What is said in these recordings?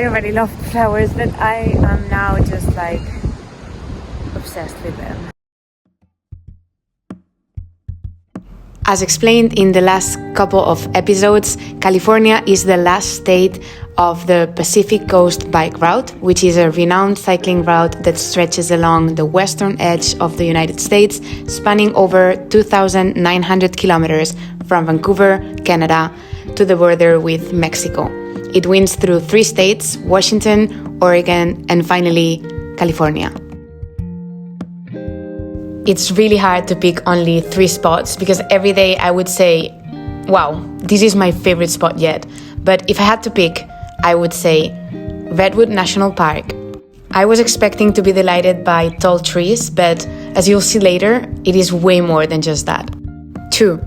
I already love flowers, but I am now just like obsessed with them. As explained in the last couple of episodes, California is the last state of the Pacific Coast Bike Route, which is a renowned cycling route that stretches along the western edge of the United States, spanning over 2,900 kilometers from Vancouver, Canada, to the border with Mexico. It winds through 3 states, Washington, Oregon, and finally, California. It's really hard to pick only 3 spots because every day I would say, wow, this is my favorite spot yet. But if I had to pick, I would say Redwood National Park. I was expecting to be delighted by tall trees, but as you'll see later, it is way more than just that. 2.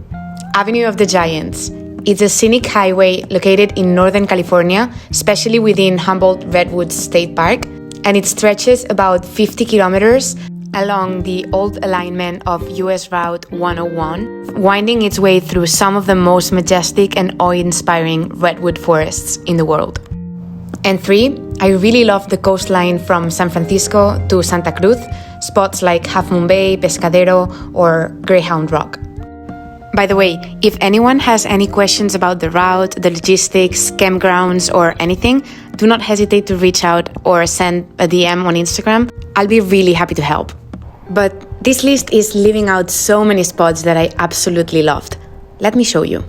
Avenue of the Giants. It's a scenic highway located in Northern California, especially within Humboldt-Redwood State Park, and it stretches about 50 kilometers along the old alignment of US Route 101, winding its way through some of the most majestic and awe-inspiring redwood forests in the world. And 3, I really love the coastline from San Francisco to Santa Cruz, spots like Half Moon Bay, Pescadero, or Greyhound Rock. By the way, if anyone has any questions about the route, the logistics, campgrounds, or anything, do not hesitate to reach out or send a DM on Instagram. I'll be really happy to help. But this list is leaving out so many spots that I absolutely loved. Let me show you.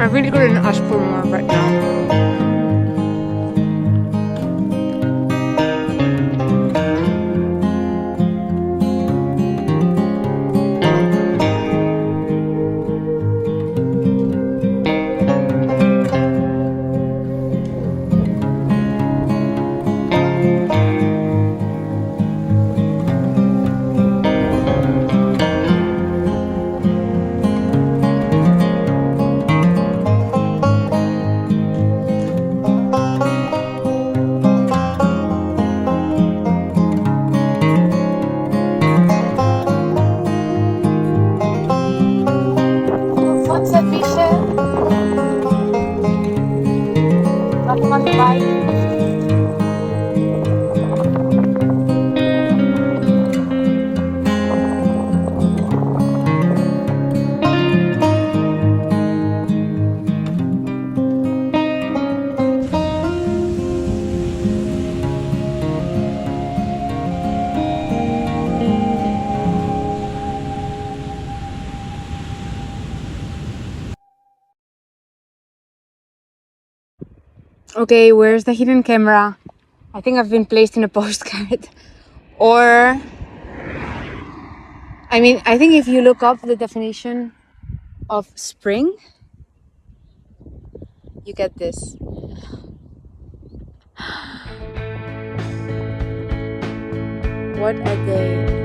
I really couldn't ask for more right now. Okay, where's the hidden camera? I think I've been placed in a postcard. Or, I mean, I think if you look up the definition of spring, you get this. What a day.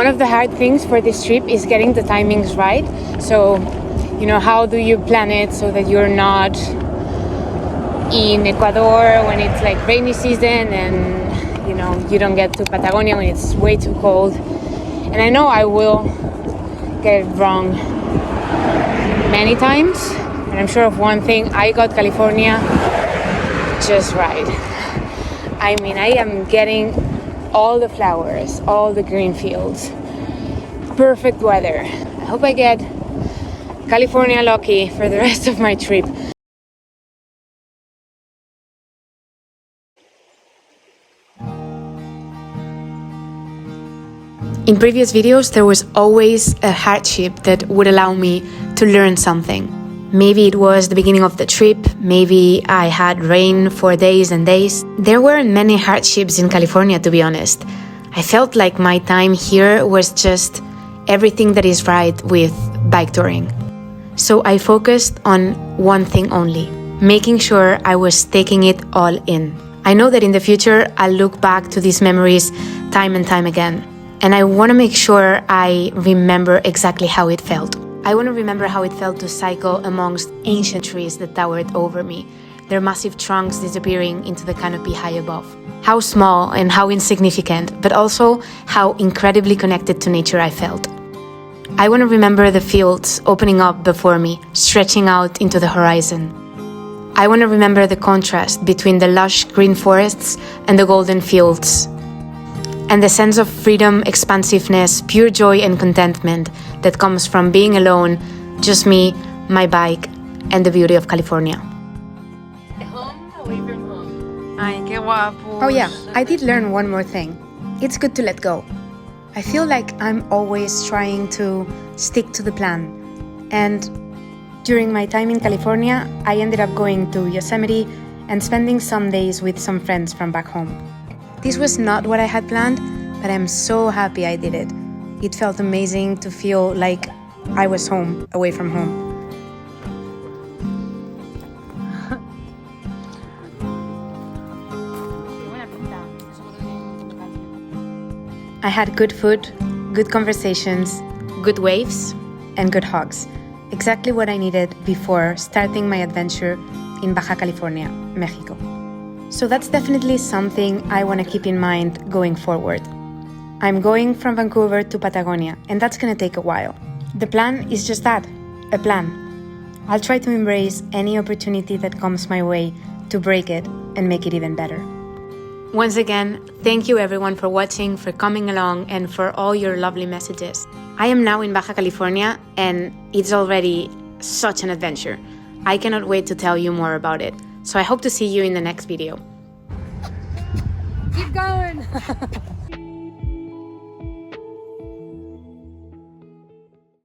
one of the hard things for this trip is getting the timings right. So, you know, how do you plan it so that you're not in Ecuador when it's like rainy season, and you know, you don't get to Patagonia when it's way too cold. And I know I will get it wrong many times, but I'm sure of one thing: I got California just right. I mean, I am getting all the flowers, all the green fields, perfect weather. I hope I get California lucky for the rest of my trip. In previous videos, there was always a hardship that would allow me to learn something. Maybe it was the beginning of the trip, maybe I had rain for days and days. There weren't many hardships in California, to be honest. I felt like my time here was just everything that is right with bike touring. So I focused on one thing only, making sure I was taking it all in. I know that in the future, I'll look back to these memories time and time again. And I want to make sure I remember exactly how it felt. I want to remember how it felt to cycle amongst ancient trees that towered over me, their massive trunks disappearing into the canopy high above. How small and how insignificant, but also how incredibly connected to nature I felt. I want to remember the fields opening up before me, stretching out into the horizon. I want to remember the contrast between the lush green forests and the golden fields, and the sense of freedom, expansiveness, pure joy and contentment that comes from being alone, just me, my bike, and the beauty of California. Home away from home. Ay, qué guapo. Oh yeah, I did learn one more thing. It's good to let go. I feel like I'm always trying to stick to the plan. And during my time in California, I ended up going to Yosemite and spending some days with some friends from back home. This was not what I had planned, but I'm so happy I did it. It felt amazing to feel like I was home, away from home. I had good food, good conversations, good waves, and good hugs. Exactly what I needed before starting my adventure in Baja California, Mexico. So that's definitely something I want to keep in mind going forward. I'm going from Vancouver to Patagonia, and that's going to take a while. The plan is just that, a plan. I'll try to embrace any opportunity that comes my way to break it and make it even better. Once again, thank you everyone for watching, for coming along, and for all your lovely messages. I am now in Baja California, and it's already such an adventure. I cannot wait to tell you more about it. So I hope to see you in the next video. Keep going!